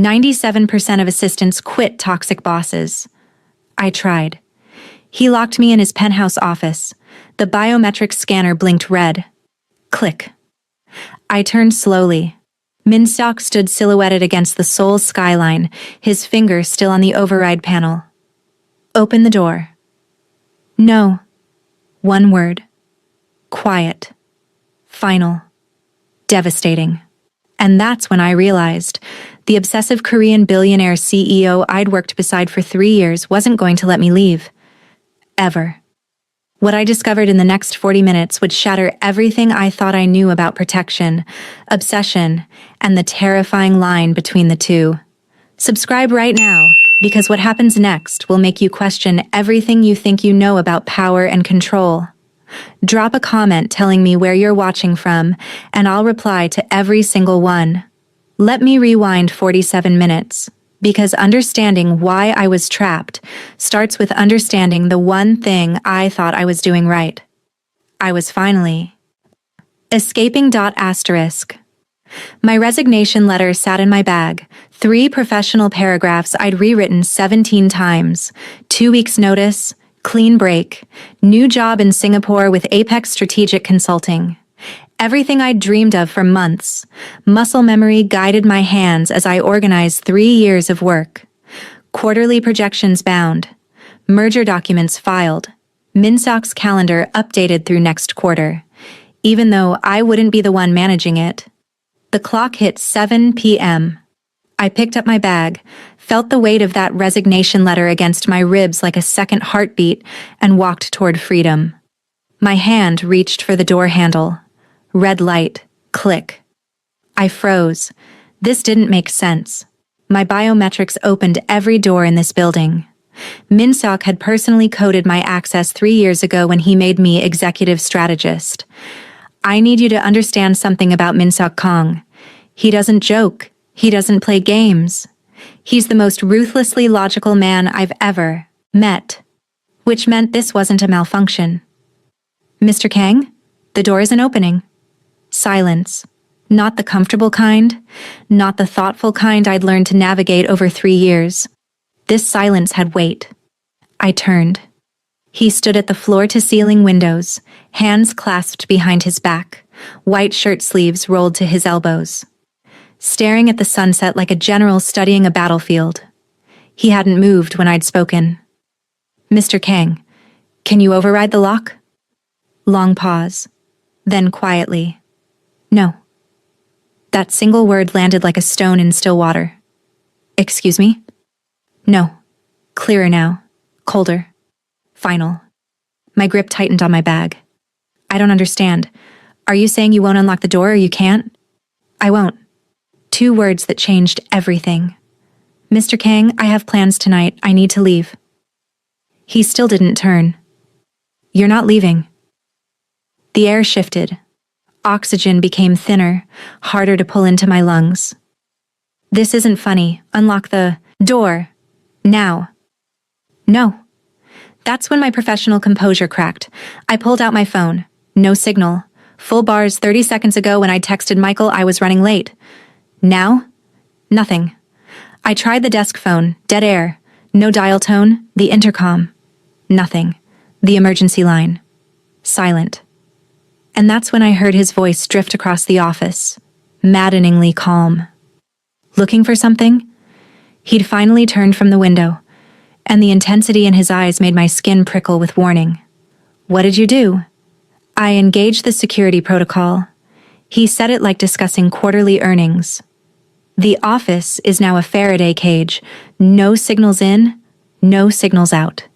97% of assistants quit toxic bosses. I tried. He locked me in his penthouse office. The biometric scanner blinked red. Click. I turned slowly. Min-seok stood silhouetted against the Seoul skyline, his finger still on the override panel. Open the door. No. One word. Quiet. Final. Devastating. And that's when I realized the obsessive Korean billionaire CEO I'd worked beside for 3 years wasn't going to let me leave. Ever. What I discovered in the next 40 minutes would shatter everything I thought I knew about protection, obsession, and the terrifying line between the two. Subscribe right now, because what happens next will make you question everything you think you know about power and control. Drop a comment telling me where you're watching from, and I'll reply to every single one. Let me rewind 47 minutes. Because understanding why I was trapped starts with understanding the one thing I thought I was doing right. I was finally escaping. My resignation letter sat in my bag, 3 professional paragraphs I'd rewritten 17 times, 2 weeks notice, clean break, new job in Singapore with Apex Strategic Consulting. Everything I'd dreamed of for months. Muscle memory guided my hands as I organized 3 years of work. Quarterly projections bound. Merger documents filed. Min-seok's calendar updated through next quarter. Even though I wouldn't be the one managing it. The clock hit 7 p.m. I picked up my bag, felt the weight of that resignation letter against my ribs like a second heartbeat, and walked toward freedom. My hand reached for the door handle. Red light. Click. I froze. This didn't make sense. My biometrics opened every door in this building. Min-seok had personally coded my access 3 years ago when he made me executive strategist. I need you to understand something about Min-seok Kang. He doesn't joke. He doesn't play games. He's the most ruthlessly logical man I've ever met. Which meant this wasn't a malfunction. Mr. Kang, the door isn't opening. Silence. Not the comfortable kind, not the thoughtful kind I'd learned to navigate over 3 years. This silence had weight. I turned. He stood at the floor-to-ceiling windows, hands clasped behind his back, white shirt sleeves rolled to his elbows. Staring at the sunset like a general studying a battlefield. He hadn't moved when I'd spoken. Mr. Kang, can you override the lock? Long pause. Then quietly. No. That single word landed like a stone in still water. Excuse me? No. Clearer now. Colder. Final. My grip tightened on my bag. I don't understand. Are you saying you won't unlock the door or you can't? I won't. 2 words that changed everything. Mr. Kang, I have plans tonight. I need to leave. He still didn't turn. You're not leaving. The air shifted. Oxygen became thinner, harder to pull into my lungs. This isn't funny. Unlock the door. Now. No. That's when my professional composure cracked. I pulled out my phone. No signal. Full bars 30 seconds ago when I texted Michael I was running late. Now? Nothing. I tried the desk phone. Dead air. No dial tone. The intercom. Nothing. The emergency line. Silent. And that's when I heard his voice drift across the office, maddeningly calm. Looking for something? He'd finally turned from the window, and the intensity in his eyes made my skin prickle with warning. What did you do? I engaged the security protocol. He said it like discussing quarterly earnings. The office is now a Faraday cage. No signals in, no signals out.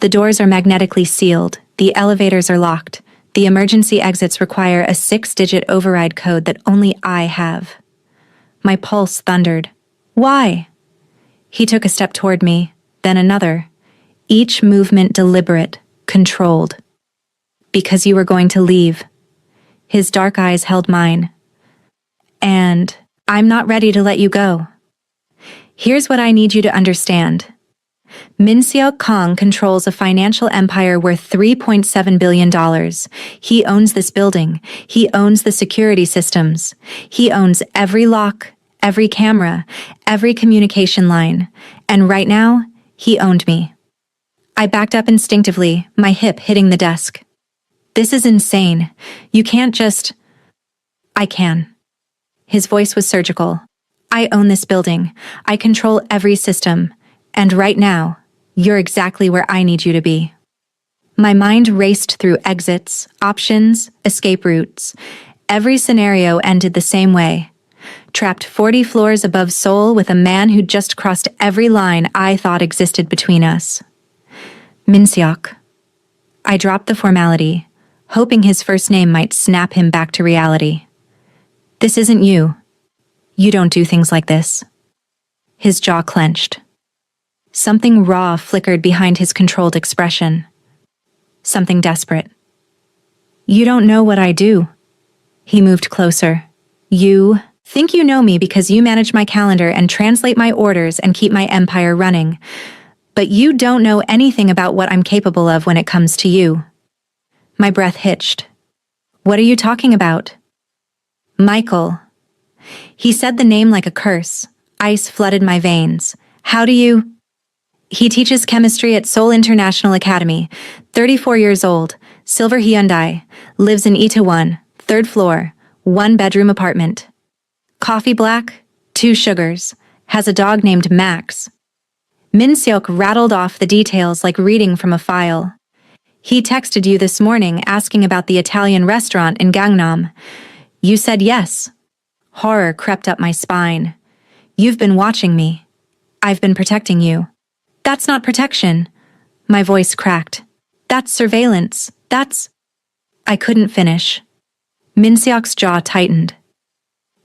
The doors are magnetically sealed. The elevators are locked. The emergency exits require a 6-digit override code that only I have. My pulse thundered. Why? He took a step toward me, then another, each movement deliberate, controlled. Because you were going to leave. His dark eyes held mine. And I'm not ready to let you go. Here's what I need you to understand. Min-seok Kang controls a financial empire worth $3.7 billion. He owns this building. He owns the security systems. He owns every lock, every camera, every communication line, and right now, he owned me. I backed up instinctively, my hip hitting the desk. This is insane. You can't just... I can. His voice was surgical. I own this building. I control every system. And right now, you're exactly where I need you to be. My mind raced through exits, options, escape routes. Every scenario ended the same way. Trapped 40 floors above Seoul with a man who'd just crossed every line I thought existed between us. Min-seok. I dropped the formality, hoping his first name might snap him back to reality. This isn't you. You don't do things like this. His jaw clenched. Something raw flickered behind his controlled expression. Something desperate. You don't know what I do. He moved closer. You think you know me because you manage my calendar and translate my orders and keep my empire running. But you don't know anything about what I'm capable of when it comes to you. My breath hitched. What are you talking about? Michael. He said the name like a curse. Ice flooded my veins. How do you... He teaches chemistry at Seoul International Academy, 34 years old, silver Hyundai, lives in Itaewon, 3rd floor, 1-bedroom apartment. Coffee black, 2 sugars, has a dog named Max. Min-seok rattled off the details like reading from a file. He texted you this morning asking about the Italian restaurant in Gangnam. You said yes. Horror crept up my spine. You've been watching me. I've been protecting you. That's not protection. My voice cracked. That's surveillance. That's... I couldn't finish. Min-seok's jaw tightened.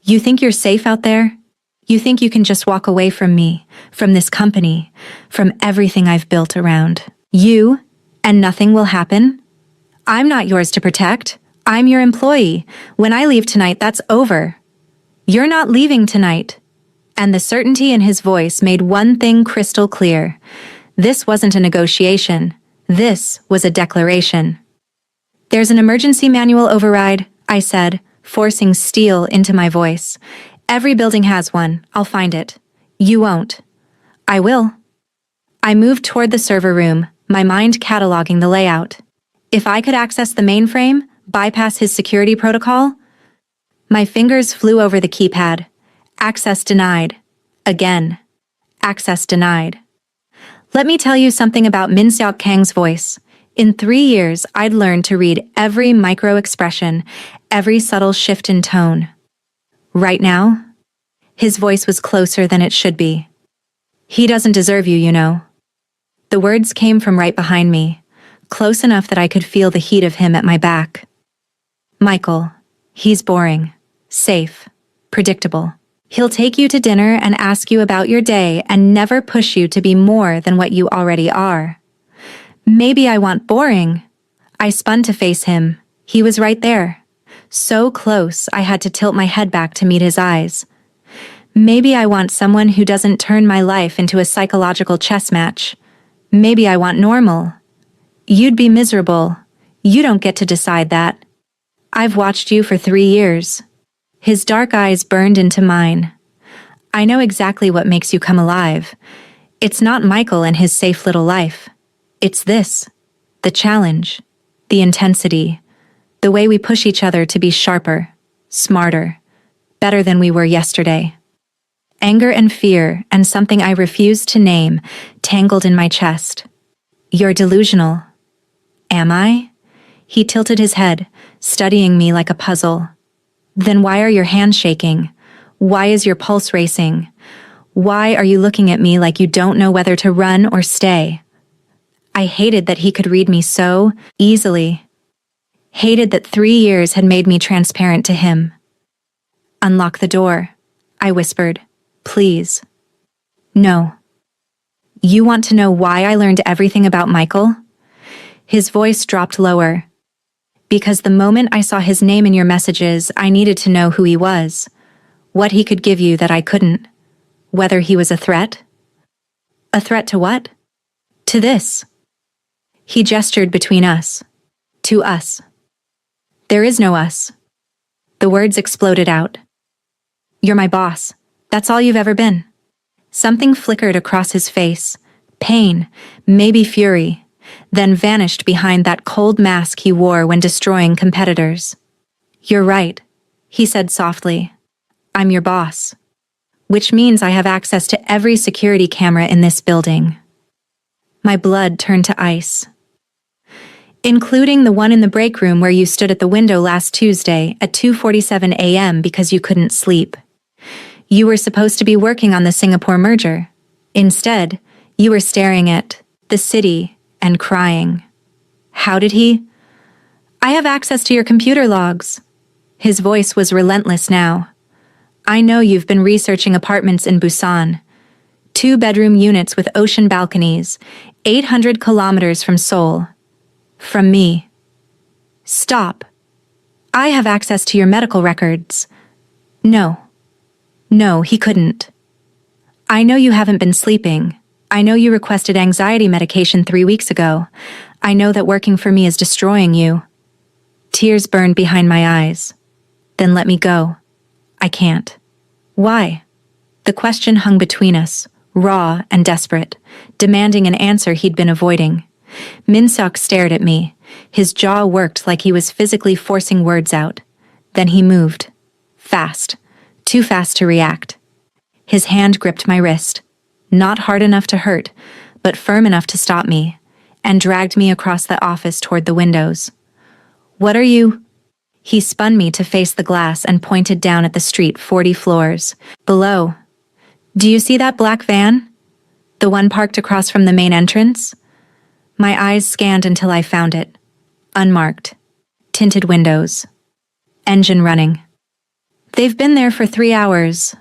You think you're safe out there? You think you can just walk away from me, from this company, from everything I've built around you, and nothing will happen? I'm not yours to protect. I'm your employee. When I leave tonight, that's over. You're not leaving tonight. And the certainty in his voice made one thing crystal clear. This wasn't a negotiation. This was a declaration. There's an emergency manual override, I said, forcing steel into my voice. Every building has one. I'll find it. You won't. I will. I moved toward the server room, my mind cataloging the layout. If I could access the mainframe, bypass his security protocol... My fingers flew over the keypad. Access denied. Again. Access denied. Let me tell you something about Min-seok Kang's voice. In 3 years, I'd learned to read every micro-expression, every subtle shift in tone. Right now, his voice was closer than it should be. He doesn't deserve you, you know. The words came from right behind me, close enough that I could feel the heat of him at my back. Michael, he's boring, safe, predictable. He'll take you to dinner and ask you about your day and never push you to be more than what you already are. Maybe I want boring. I spun to face him. He was right there. So close, I had to tilt my head back to meet his eyes. Maybe I want someone who doesn't turn my life into a psychological chess match. Maybe I want normal. You'd be miserable. You don't get to decide that. I've watched you for 3 years. His dark eyes burned into mine. I know exactly what makes you come alive. It's not Michael and his safe little life. It's this. The challenge. The intensity. The way we push each other to be sharper, smarter, better than we were yesterday. Anger and fear, and something I refused to name, tangled in my chest. You're delusional. Am I? He tilted his head, studying me like a puzzle. Then why are your hands shaking? Why is your pulse racing? Why are you looking at me like you don't know whether to run or stay? I hated that he could read me so easily. Hated that 3 years had made me transparent to him. Unlock the door, I whispered. Please. No. You want to know why I learned everything about Michael? His voice dropped lower. Because the moment I saw his name in your messages, I needed to know who he was, what he could give you that I couldn't, whether he was a threat. A threat to what? To this. He gestured between us. To us. There is no us. The words exploded out. You're my boss. That's all you've ever been. Something flickered across his face. Pain, maybe fury, then vanished behind that cold mask he wore when destroying competitors. You're right, he said softly. I'm your boss. Which means I have access to every security camera in this building. My blood turned to ice. Including the one in the break room where you stood at the window last Tuesday at 2:47 a.m. because you couldn't sleep. You were supposed to be working on the Singapore merger. Instead, you were staring at the city and crying. How did he? I have access to your computer logs. His voice was relentless now. I know you've been researching apartments in Busan. 2-bedroom units with ocean balconies, 800 kilometers from Seoul. From me. Stop. I have access to your medical records. No. No, he couldn't. I know you haven't been sleeping. I know you requested anxiety medication 3 weeks ago. I know that working for me is destroying you. Tears burned behind my eyes. Then let me go. I can't. Why? The question hung between us, raw and desperate, demanding an answer he'd been avoiding. Min-seok stared at me. His jaw worked like he was physically forcing words out. Then he moved. Fast. Too fast to react. His hand gripped my wrist. Not hard enough to hurt, but firm enough to stop me, and dragged me across the office toward the windows. What are you? He spun me to face the glass and pointed down at the street 40 floors below. Do you see that black van? The one parked across from the main entrance? My eyes scanned until I found it. Unmarked. Tinted windows. Engine running. They've been there for 3 hours.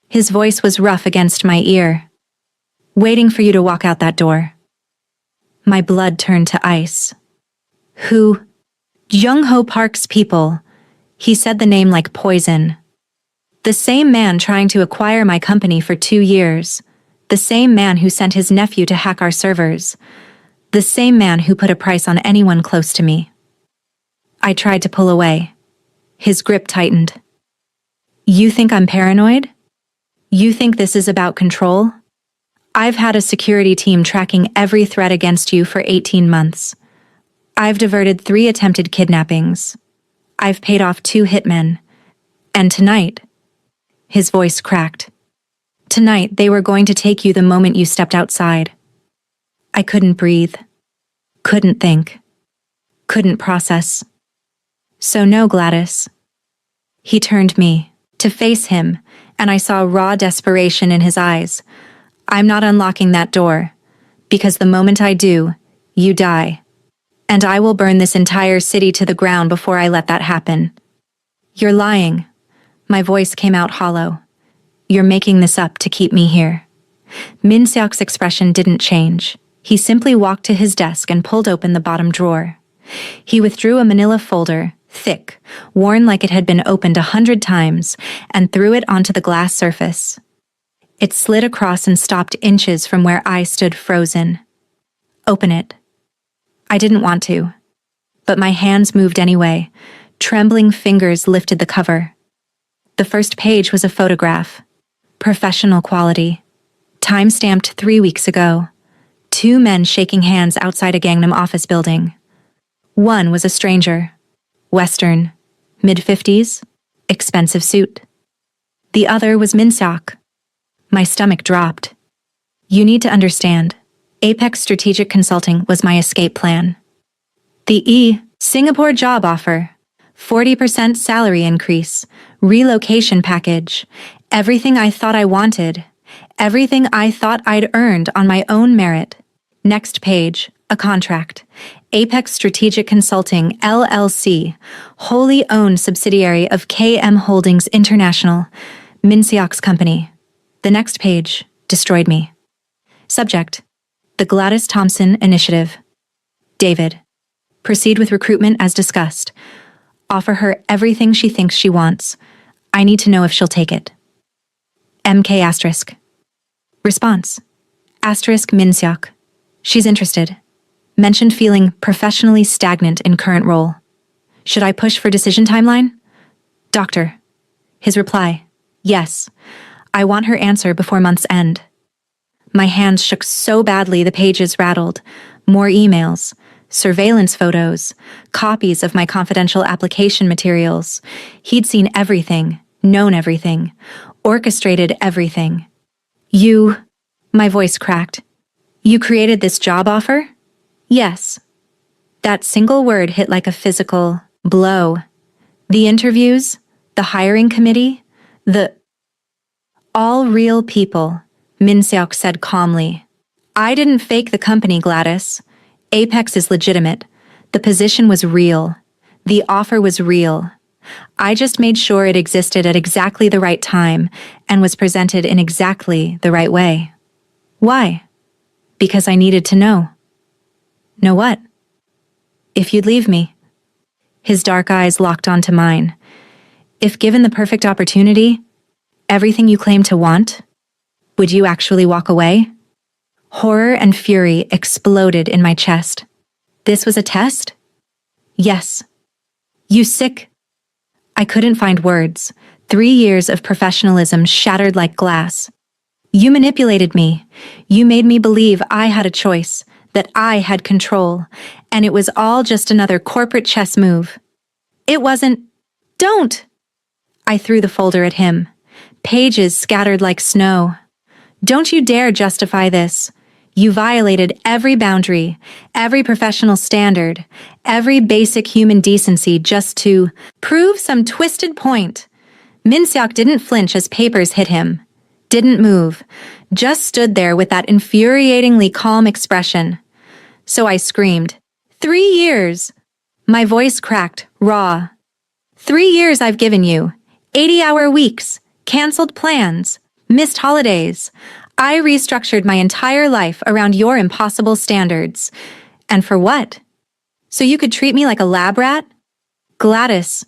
His voice was rough against my ear. Waiting for you to walk out that door. My blood turned to ice. Who? Jung-ho Park's people. He said the name like poison. The same man trying to acquire my company for 2 years. The same man who sent his nephew to hack our servers. The same man who put a price on anyone close to me. I tried to pull away. His grip tightened. You think I'm paranoid? You think this is about control? I've had a security team tracking every threat against you for 18 months. I've diverted 3 attempted kidnappings. I've paid off 2 hitmen. And tonight, his voice cracked. Tonight, they were going to take you the moment you stepped outside. I couldn't breathe. Couldn't think. Couldn't process. So no, Gladys. He turned me to face him, and I saw raw desperation in his eyes. I'm not unlocking that door, because the moment I do, you die. And I will burn this entire city to the ground before I let that happen. You're lying. My voice came out hollow. You're making this up to keep me here. Min-seok's expression didn't change. He simply walked to his desk and pulled open the bottom drawer. He withdrew a manila folder, thick, worn like it had been opened 100 times, and threw it onto the glass surface. It slid across and stopped inches from where I stood frozen. Open it. I didn't want to, but my hands moved anyway. Trembling fingers lifted the cover. The first page was a photograph. Professional quality. Time-stamped 3 weeks ago. 2 men shaking hands outside a Gangnam office building. One was a stranger. Western. Mid-50s. Expensive suit. The other was Min-seok. My stomach dropped. You need to understand. Apex Strategic Consulting was my escape plan. The Singapore job offer. 40% salary increase. Relocation package. Everything I thought I wanted. Everything I thought I'd earned on my own merit. Next page, a contract. Apex Strategic Consulting, LLC, wholly owned subsidiary of KM Holdings International, Min-seok's company. The next page destroyed me. Subject, the Gladys Thompson Initiative. David, proceed with recruitment as discussed. Offer her everything she thinks she wants. I need to know if she'll take it. MK asterisk. Response. Asterisk Min-seok. She's interested. Mentioned feeling professionally stagnant in current role. Should I push for decision timeline? Doctor. His reply. Yes. I want her answer before month's end. My hands shook so badly the pages rattled. More emails, surveillance photos, copies of my confidential application materials. He'd seen everything, known everything, orchestrated everything. My voice cracked. You created this job offer? Yes. That single word hit like a physical blow. The interviews, the hiring committee, all real people, Min Seok said calmly. I didn't fake the company, Gladys. Apex is legitimate. The position was real. The offer was real. I just made sure it existed at exactly the right time and was presented in exactly the right way. Why? Because I needed to know. Know what? If you'd leave me. His dark eyes locked onto mine. If given the perfect opportunity, everything you claim to want, would you actually walk away? Horror and fury exploded in my chest. This was a test? Yes. You sick? I couldn't find words. 3 years of professionalism shattered like glass. You manipulated me. You made me believe I had a choice, that I had control, and it was all just another corporate chess move. It wasn't. Don't! I threw the folder at him. Pages scattered like snow. Don't you dare justify this. You violated every boundary, every professional standard, every basic human decency just to prove some twisted point. Min Seok didn't flinch as papers hit him. Didn't move. Just stood there with that infuriatingly calm expression. So I screamed, 3 years! My voice cracked, raw. 3 years I've given you. 80-hour weeks, canceled plans, missed holidays. I restructured my entire life around your impossible standards. And for what? So you could treat me like a lab rat? Gladys.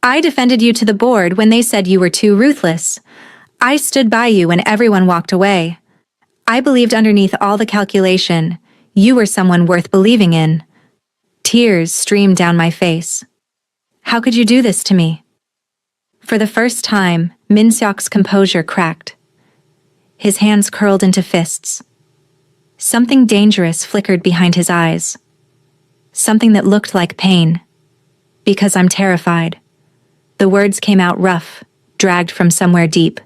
I defended you to the board when they said you were too ruthless. I stood by you when everyone walked away. I believed underneath all the calculation, you were someone worth believing in. Tears streamed down my face. How could you do this to me? For the first time, Min Seok's composure cracked. His hands curled into fists. Something dangerous flickered behind his eyes. Something that looked like pain. Because I'm terrified. The words came out rough, dragged from somewhere deep.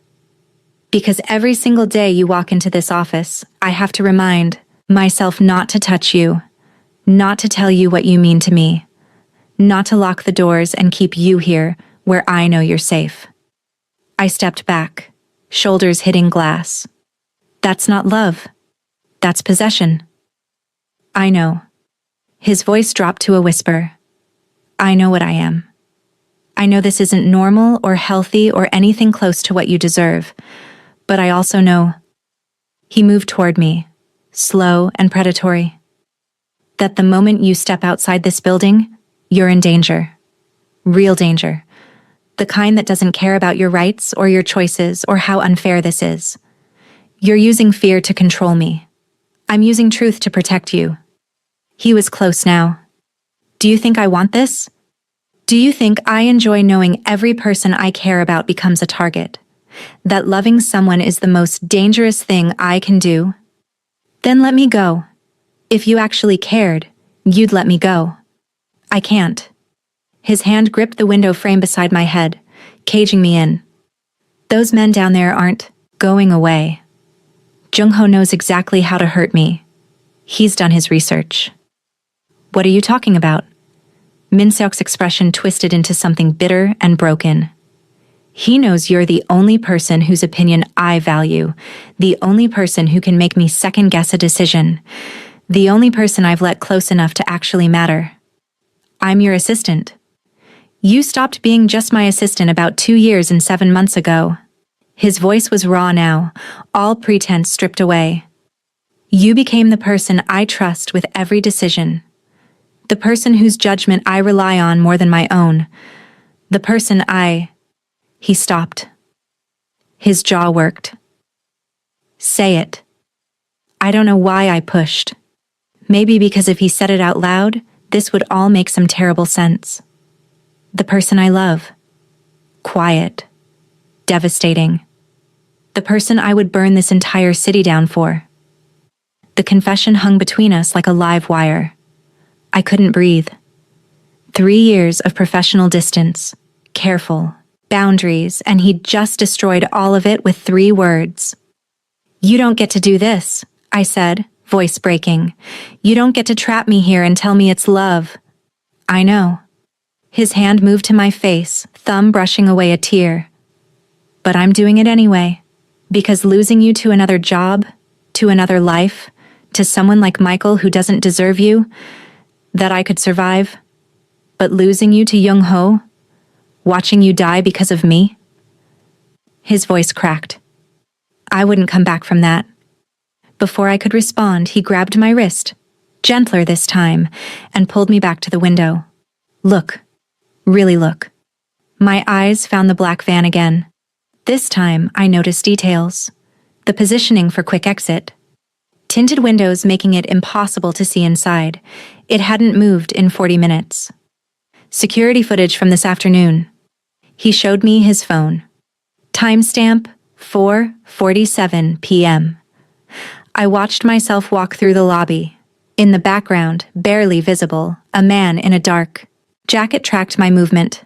Because every single day you walk into this office, I have to remind myself not to touch you, not to tell you what you mean to me, not to lock the doors and keep you here where I know you're safe. I stepped back, shoulders hitting glass. That's not love. That's possession. I know. His voice dropped to a whisper. I know what I am. I know this isn't normal or healthy or anything close to what you deserve, but I also know. He moved toward me, slow and predatory. That the moment you step outside this building, you're in danger. Real danger. The kind that doesn't care about your rights or your choices or how unfair this is. You're using fear to control me. I'm using truth to protect you. He was close now. Do you think I want this? Do you think I enjoy knowing every person I care about becomes a target? That loving someone is the most dangerous thing I can do? Then let me go. If you actually cared, you'd let me go. I can't. His hand gripped the window frame beside my head, caging me in. Those men down there aren't going away. Jung-ho knows exactly how to hurt me. He's done his research. What are you talking about? Min Seok's expression twisted into something bitter and broken. He knows you're the only person whose opinion I value, the only person who can make me second-guess a decision, the only person I've let close enough to actually matter. I'm your assistant. You stopped being just my assistant about 2 years and 7 months ago. His voice was raw now, all pretense stripped away. You became the person I trust with every decision. The person whose judgment I rely on more than my own. The person He stopped. His jaw worked. Say it. I don't know why I pushed. Maybe because if he said it out loud, this would all make some terrible sense. The person I love. Quiet. Devastating. The person I would burn this entire city down for. The confession hung between us like a live wire. I couldn't breathe. 3 years of professional distance, careful, boundaries, and he'd just destroyed all of it with 3 words. "You don't get to do this," I said, voice breaking. "You don't get to trap me here and tell me it's love." "I know." His hand moved to my face, thumb brushing away a tear. "But I'm doing it anyway. Because losing you to another job, to another life, to someone like Michael who doesn't deserve you, that I could survive. But losing you to Young Ho, watching you die because of me?" His voice cracked. I wouldn't come back from that. Before I could respond, he grabbed my wrist, gentler this time, and pulled me back to the window. "Look. Really look." My eyes found the black van again. This time, I noticed details. The positioning for quick exit. Tinted windows making it impossible to see inside. It hadn't moved in 40 minutes. Security footage from this afternoon. He showed me his phone. Timestamp 4:47 p.m. I watched myself walk through the lobby. In the background, barely visible, a man in a dark jacket tracked my movement.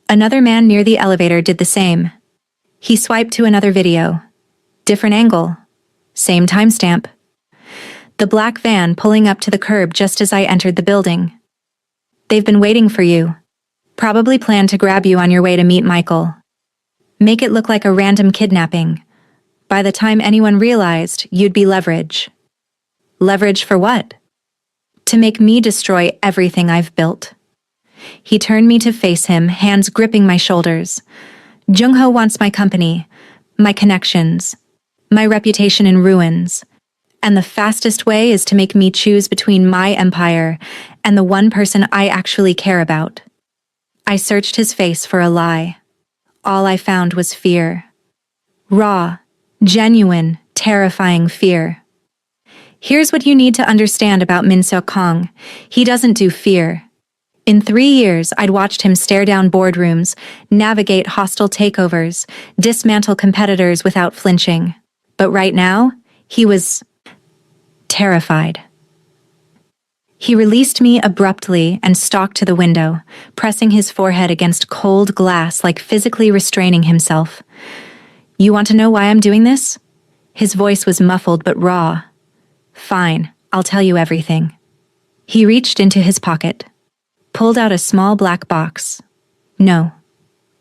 Another man near the elevator did the same. He swiped to another video. Different angle. Same timestamp. The black van pulling up to the curb just as I entered the building. "They've been waiting for you. Probably planned to grab you on your way to meet Michael. Make it look like a random kidnapping. By the time anyone realized, you'd be leverage." "Leverage for what?" "To make me destroy everything I've built." He turned me to face him, hands gripping my shoulders. "Jung-ho wants my company, my connections, my reputation in ruins. And the fastest way is to make me choose between my empire and the one person I actually care about." I searched his face for a lie. All I found was fear. Raw, genuine, terrifying fear. Here's what you need to understand about Min Seok Kong. He doesn't do fear. In 3 years, I'd watched him stare down boardrooms, navigate hostile takeovers, dismantle competitors without flinching. But right now, he was terrified. He released me abruptly and stalked to the window, pressing his forehead against cold glass like physically restraining himself. "You want to know why I'm doing this?" His voice was muffled but raw. "Fine, I'll tell you everything." He reached into his pocket, pulled out a small black box. No,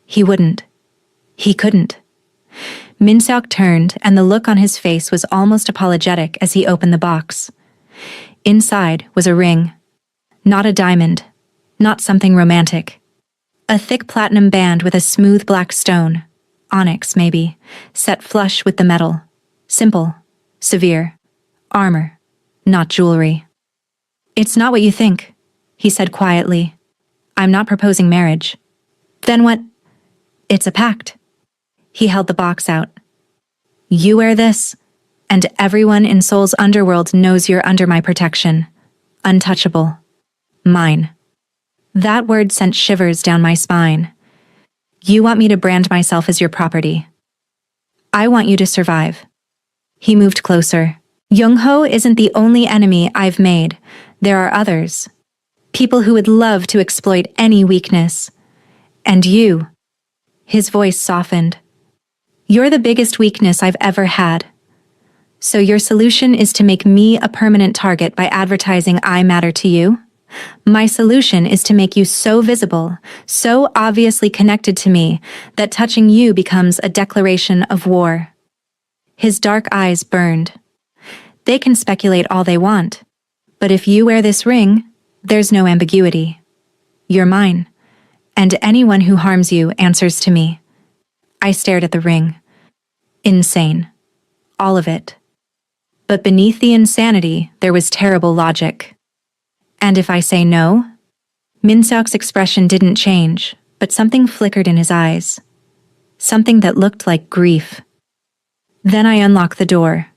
he wouldn't. He couldn't. Min Seok turned, and the look on his face was almost apologetic as he opened the box. Inside was a ring. Not a diamond. Not something romantic. A thick platinum band with a smooth black stone. Onyx, maybe. Set flush with the metal. Simple. Severe. Armor. Not jewelry. "It's not what you think," he said quietly. "I'm not proposing marriage." "Then what?" "It's a pact." He held the box out. "You wear this, and everyone in Seoul's underworld knows you're under my protection. Untouchable. Mine." That word sent shivers down my spine. "You want me to brand myself as your property. I want you to survive." He moved closer. "Young-ho isn't the only enemy I've made. There are others. People who would love to exploit any weakness. And you." His voice softened. "You're the biggest weakness I've ever had. So your solution is to make me a permanent target by advertising I matter to you? My solution is to make you so visible, so obviously connected to me, that touching you becomes a declaration of war." His dark eyes burned. "They can speculate all they want. But if you wear this ring, there's no ambiguity. You're mine. And anyone who harms you answers to me." I stared at the ring. Insane. All of it. But beneath the insanity, there was terrible logic. "And if I say no?" Min Seok's expression didn't change, but something flickered in his eyes. Something that looked like grief. "Then I unlock the door.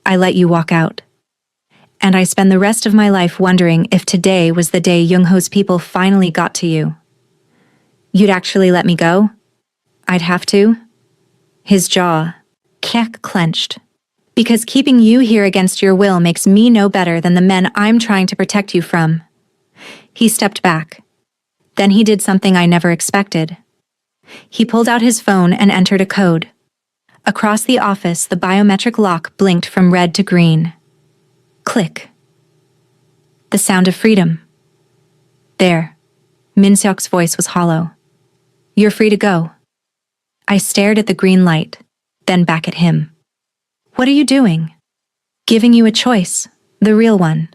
I let you walk out. And I spend the rest of my life wondering if today was the day Young-ho's people finally got to you. You'd actually let me go? I'd have to?" His jaw, clenched. Because keeping you here against your will makes me no better than the men I'm trying to protect you from. He stepped back. Then he did something I never expected. He pulled out his phone and entered a code. Across the office, the biometric lock blinked from red to green. Click. The sound of freedom. There. Min-seok's voice was hollow. You're free to go. I stared at the green light, then back at him. What are you doing? Giving you a choice, the real one.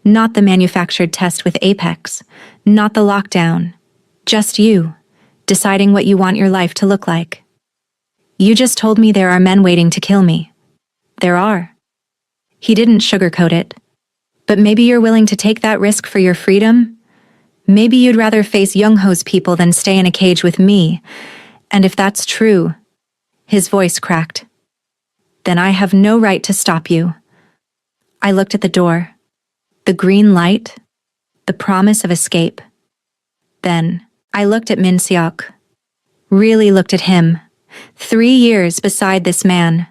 Not the manufactured test with Apex, not the lockdown. Just you, deciding what you want your life to look like. You just told me there are men waiting to kill me. There are. He didn't sugarcoat it. But maybe you're willing to take that risk for your freedom? Maybe you'd rather face Young-ho's people than stay in a cage with me. And if that's true, his voice cracked. Then I have no right to stop you. I looked at the door. The green light. The promise of escape. Then I looked at Min-seok. Really looked at him. 3 years beside this man.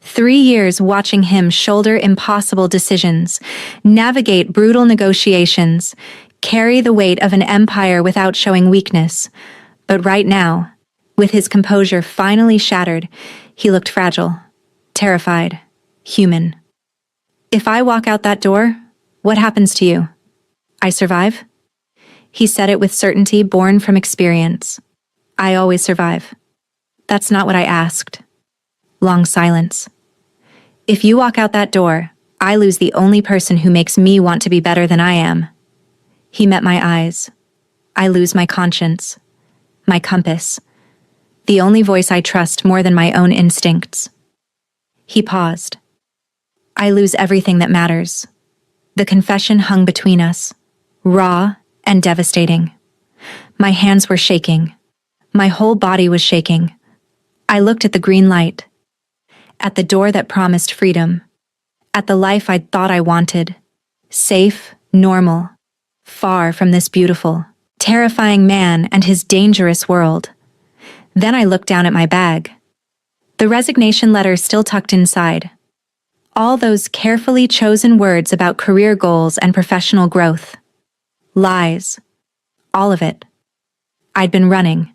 3 years watching him shoulder impossible decisions, navigate brutal negotiations, carry the weight of an empire without showing weakness. But right now, with his composure finally shattered, he looked fragile, terrified, human. If I walk out that door, what happens to you? I survive? He said it with certainty born from experience. I always survive. That's not what I asked. Long silence. If you walk out that door, I lose the only person who makes me want to be better than I am. He met my eyes. I lose my conscience, my compass, the only voice I trust more than my own instincts. He paused. I lose everything that matters. The confession hung between us, raw and devastating. My hands were shaking. My whole body was shaking. I looked at the green light, at the door that promised freedom, at the life I'd thought I wanted, safe, normal, far from this beautiful, terrifying man and his dangerous world. Then I looked down at my bag. The resignation letter still tucked inside. All those carefully chosen words about career goals and professional growth. Lies. All of it. I'd been running.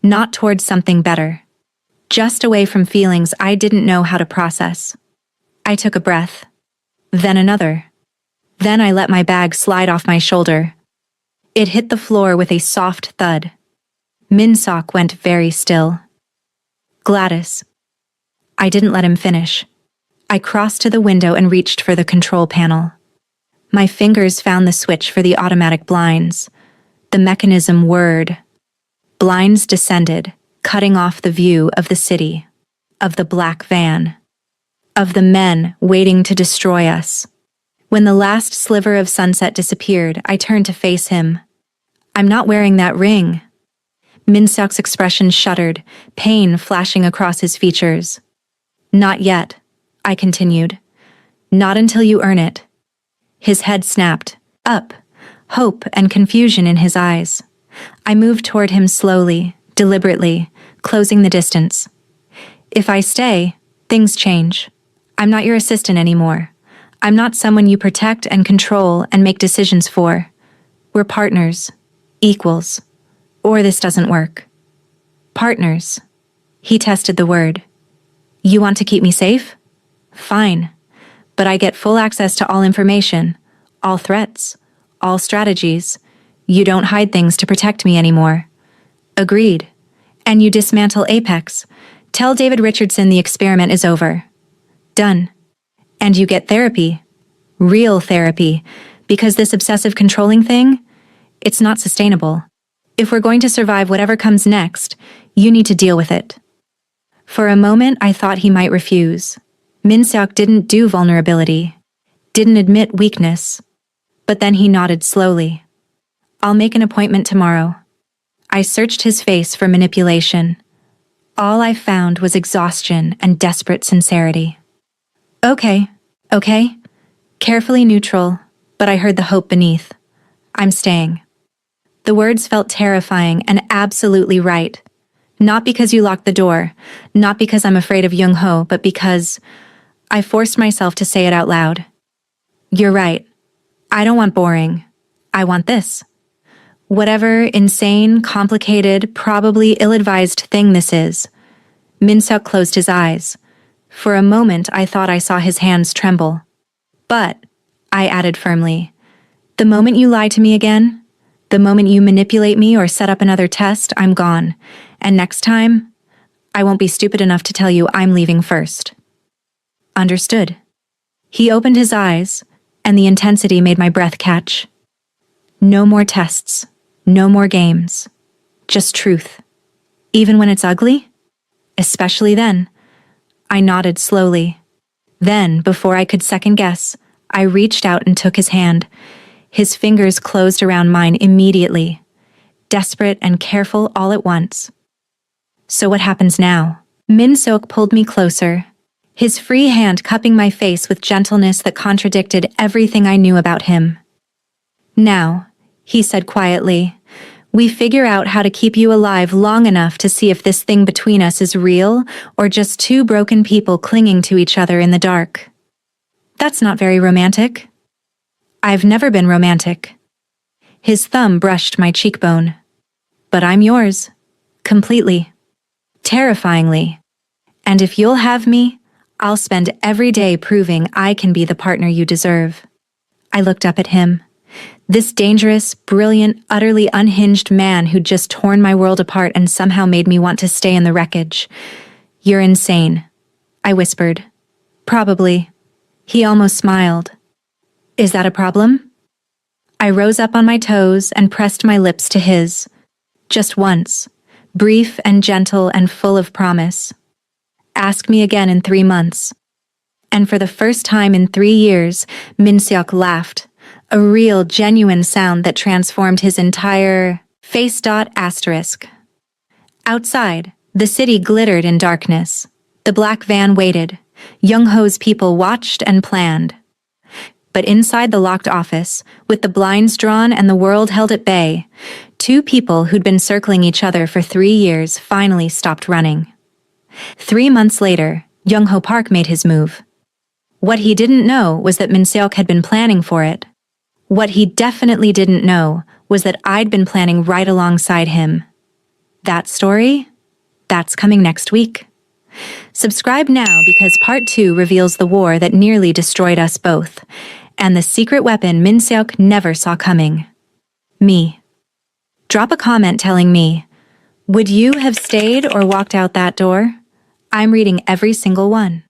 Not towards something better. Just away from feelings I didn't know how to process. I took a breath. Then another. Then I let my bag slide off my shoulder. It hit the floor with a soft thud. Min-seok went very still. Gladys. I didn't let him finish. I crossed to the window and reached for the control panel. My fingers found the switch for the automatic blinds. The mechanism whirred. Blinds descended, cutting off the view of the city, of the black van, of the men waiting to destroy us. When the last sliver of sunset disappeared, I turned to face him. I'm not wearing that ring. Min-seok's expression shuddered, pain flashing across his features. Not yet, I continued. Not until you earn it. His head snapped, up, hope and confusion in his eyes. I moved toward him slowly, deliberately, closing the distance. If I stay, things change. I'm not your assistant anymore. I'm not someone you protect and control and make decisions for. We're partners, equals, or this doesn't work. Partners. He tested the word. You want to keep me safe? Fine. But I get full access to all information, all threats, all strategies. You don't hide things to protect me anymore. Agreed. And you dismantle Apex. Tell David Richardson the experiment is over. Done. And you get therapy. Real therapy. Because this obsessive controlling thing, it's not sustainable. If we're going to survive whatever comes next, you need to deal with it. For a moment, I thought he might refuse. Min-seok didn't do vulnerability, didn't admit weakness. But then he nodded slowly. I'll make an appointment tomorrow. I searched his face for manipulation. All I found was exhaustion and desperate sincerity. Okay. Carefully neutral, but I heard the hope beneath. I'm staying. The words felt terrifying and absolutely right. Not because you locked the door, not because I'm afraid of Young-ho, but because I forced myself to say it out loud. You're right. I don't want boring. I want this. Whatever insane, complicated, probably ill-advised thing this is. Min-seok closed his eyes. For a moment, I thought I saw his hands tremble. But, I added firmly, the moment you lie to me again, the moment you manipulate me or set up another test, I'm gone. And next time, I won't be stupid enough to tell you I'm leaving first. Understood. He opened his eyes, and the intensity made my breath catch. No more tests. No more games. Just truth. Even when it's ugly? Especially then. I nodded slowly. Then, before I could second guess, I reached out and took his hand. His fingers closed around mine immediately, desperate and careful all at once. So what happens now? Min-seok pulled me closer, his free hand cupping my face with gentleness that contradicted everything I knew about him. Now, he said quietly, we figure out how to keep you alive long enough to see if this thing between us is real or just two broken people clinging to each other in the dark. That's not very romantic. I've never been romantic. His thumb brushed my cheekbone. But I'm yours. Completely. Terrifyingly. And if you'll have me, I'll spend every day proving I can be the partner you deserve. I looked up at him. This dangerous, brilliant, utterly unhinged man who'd just torn my world apart and somehow made me want to stay in the wreckage. You're insane, I whispered. Probably. He almost smiled. Is that a problem? I rose up on my toes and pressed my lips to his. Just once, brief and gentle and full of promise. Ask me again in 3 months. And for the first time in 3 years, Min-seok laughed. A real, genuine sound that transformed his entire face. Asterisk. Outside, the city glittered in darkness. The black van waited. Young-ho's people watched and planned. But inside the locked office, with the blinds drawn and the world held at bay, 2 people who'd been circling each other for 3 years finally stopped running. 3 months later, Young-ho Park made his move. What he didn't know was that Min-seok had been planning for it. What he definitely didn't know was that I'd been planning right alongside him. That story? That's coming next week. Subscribe now because Part 2 reveals the war that nearly destroyed us both, and the secret weapon Min-seok never saw coming. Me. Drop a comment telling me, would you have stayed or walked out that door? I'm reading every single one.